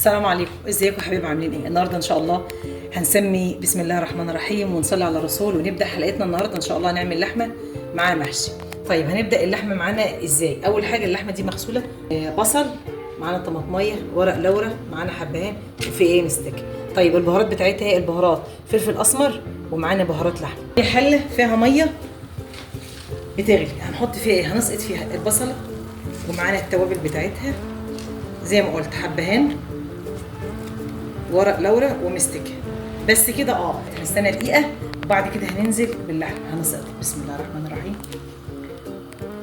السلام عليكم، ازيكم يا حبايبي؟ عاملين ايه؟ النهارده ان شاء الله هنسمي بسم الله الرحمن الرحيم ونصلي على الرسول ونبدا حلقتنا. النهارده ان شاء الله هنعمل لحمه مع محشي. طيب هنبدا اللحمه معانا ازاي؟ اول حاجه اللحمه دي مغسوله، بصل معانا، طماطميه، ورق لورا معانا، حبهان، وفي مستكه. طيب البهارات بتاعتها ايه؟ البهارات فلفل اسمر، ومعانا بهارات لحمه. في حله فيها ميه بتغلي، هنحط فيها ايه؟ هنسقط فيها البصله، ومعانا التوابل بتاعتها زي ما قلت، حبهان، ورق لورا، ومستكه. بس كده هنستنى دقيقه، وبعد كده هننزل باللحمه. هنسقط بسم الله الرحمن الرحيم.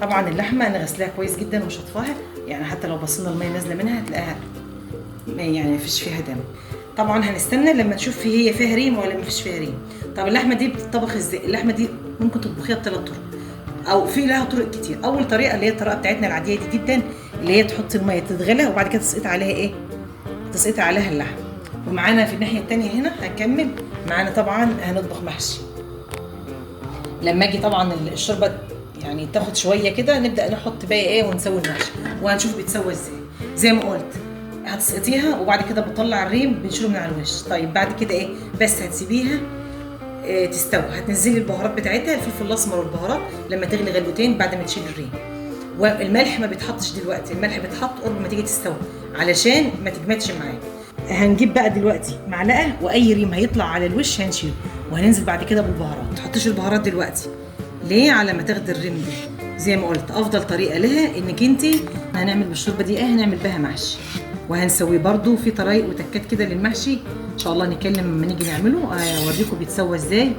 طبعا اللحمه انا غسلاها كويس جدا وشطفاها، يعني حتى لو بصينا الميه نازله منها هتلاقيها يعني مفيش فيها دم. طبعا هنستنى لما نشوف هي فيها ريم ولا مفيش فيها ريم. طب اللحمه دي بتطبخ ازاي؟ اللحمه دي ممكن تطبخيها بثلاث طرق، او في لها طرق كتير. اول طريقه اللي هي الطريقه بتاعتنا العاديه دي جدا، اللي هي تحطي الميه تتغلى، وبعد كده تسقطي عليها ايه؟ تسقطي عليها اللحمه. ومعانا في الناحيه الثانيه هنا هنكمل معانا طبعا هنطبخ محشي. لما اجي طبعا الشوربه يعني تاخد شويه كده، نبدا نحط بقى ايه ونسوي المحشي، وهنشوف بيتسوى ازاي. زي ما قلت هتسقطيها، وبعد كده بتطلع الريم بنشيله من على الوش. طيب بعد كده ايه؟ بس هتسيبيها تستوي. هتنزلي البهارات بتاعتها، الفلفل الاسمر والبهارات لما تغلي غلوتين بعد ما تشيل الريم. والملح ما بيتحطش دلوقتي، الملح بيتحط قرب ما تيجي تستوي علشان ما تجمدش معاك. هنجيب بقى دلوقتي معلقه، واي ريم هيطلع على الوش هنشيله، وهننزل بعد كده بالبهارات. ما تحطيش البهارات دلوقتي ليه؟ على ما تاخدي الريم دي. زي ما قلت افضل طريقه لها انك انت هنعمل بالشوربه دي هنعمل بها محشي، وهنسويه برده في طرايق وتكات كده للمحشي ان شاء الله. نتكلم لما نيجي نعمله اوريكم بيتسوى ازاي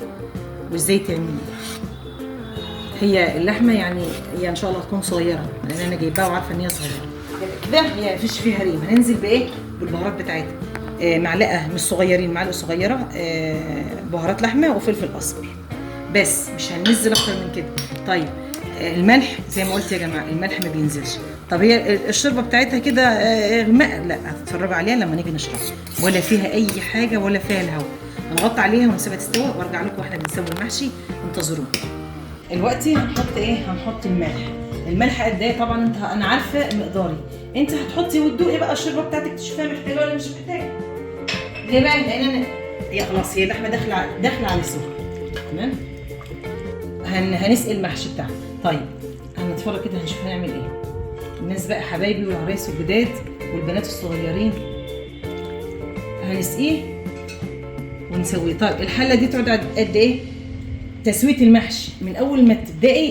وازاي تعمليه. هي اللحمه يعني هي ان شاء الله هتكون صغيره، لان انا جايباها وعارفه ان هي صغيره كده. هي مفيش فيها ريم. هننزل بايه؟ بالبهارات بتاعتها. معلقه مش صغيرين، معلقه صغيره بهارات لحمه وفلفل اسمر، بس مش هننزل اكتر من كده. طيب الملح زي ما قلت يا جماعه، الملح ما بينزلش. طب هي الشوربه بتاعتها كده غماء، لا هتتفرجوا عليها لما نيجي نشرب، ولا فيها اي حاجه ولا فيها الهواء. هنغطي عليها ونسيبها تستوي، وارجع لكم واحنا بنسوي المحشي. انتظرونا. دلوقتي هنحط ايه؟ هنحط الملح. الملح قد ايه؟ طبعا انا عارفه مقداري، انت هتحطي وتدوقي بقى الشوربه بتاعتك تشوفيها محتاجه ولا مش محتاجه. ليه بقى؟ لان انا هي خلاص هي اللحمه داخله على السوا. تمام. هنسقي المحشي بتاعنا. طيب هنتفرج كده هنشوف هنعمل ايه. الناس بقى حبايبي والعرايس والجداد والبنات الصغيرين هنسقيه ونسويه. طيب الحله دي تقعد قد ايه تسويه المحشي؟ من اول ما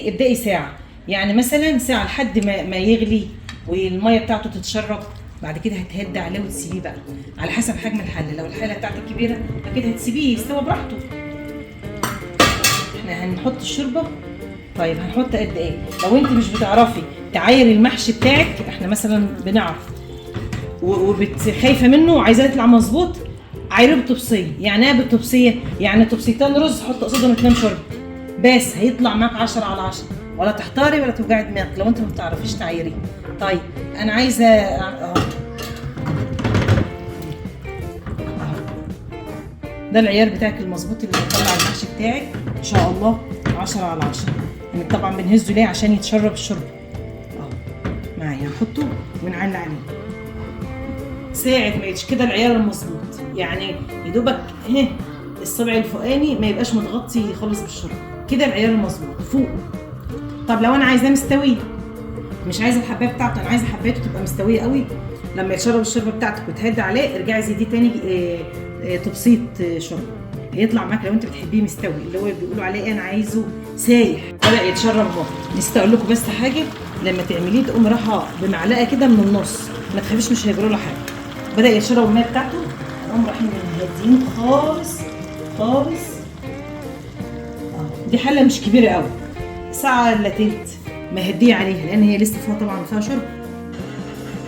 ابدأي ساعه، يعني مثلا ساعه لحد ما يغلي والميه بتاعته تتشرب. بعد كده هتهدي عليه وتسيبيه بقى على حسب حجم الحله. لو الحله بتاعتك كبيره اكيد هتسيبيه يستوى براحته. احنا هنحط الشوربه. طيب هنحط قد ايه؟ لو انت مش بتعرفي تعايري المحشي بتاعك، احنا مثلا بنعرف وخايفه منه وعايزاه يطلع مظبوط، عايره بالطبسيه. يعني ايه بالطبسيه؟ يعني طبسيتين رز حط قصادهم 2 شوربه، بس هيطلع معاك 10 على 10، ولا تحتاري ولا توجعي دماغك لو انت ما بتعرفيش تعايريه. طيب انا عايزه ده العيار بتاعك المظبوط اللي هيطلع المحشي بتاعك ان شاء الله 10 على 10. يعني طبعا بنهزه ليه؟ عشان يتشرب الشوربه. معايا هنحطه ونعلق عليه ساعه ما يتش كده العيار المظبوط، يعني يدوبك الصبع الفوقاني ما يبقاش متغطي خالص بالشوربه كده، العيار المظبوط فوق. طب لو انا عايزاه مستوي، مش عايزه الحبايه بتاعته، انا عايزه حبايته تبقى مستويه قوي، لما يتشرب الشوربه بتاعتك وتهدي عليه ارجعي زيديه تاني تبسيط شوربه، هيطلع معاك لو انت بتحبيه مستوي، اللي هو بيقولوا عليه انا عايزه سايح ولا يتشرب اهو. نستقول لكم بس حاجه، لما تعمليه تقوم رايحه بمعلقه كده من النص، ما تخافيش مش هيجرى له حاجه. بدا يتشرب الميه بتاعته، نقوم رايحين هاديين خالص خالص. دي حله مش كبيره قوي، ساعه الا تلت مهديه عليها، لان هي لسه فيها طبعا فيها شرب.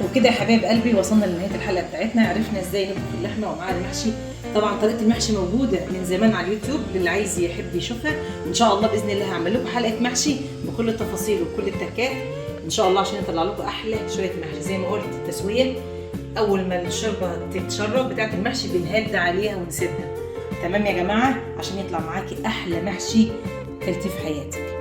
وكده يا حبايب قلبي وصلنا لنهايه الحلقه بتاعتنا. عرفنا ازاي نطبخ اللحمه ومعاها المحشي. طبعا طريقه المحشي موجوده من زمان على اليوتيوب للي عايز يحب يشوفها، وان شاء الله باذن الله هعمل لكم حلقه محشي بكل التفاصيل وكل التكات ان شاء الله، عشان يطلع لكم احلى شويه محشي. زي ما قلت التسويه اول ما الشوربه تتشرب بتاعه المحشي بنهدى عليها ونسيبها. تمام يا جماعه؟ عشان يطلع معاكي احلى محشي كلتيه في حياتك.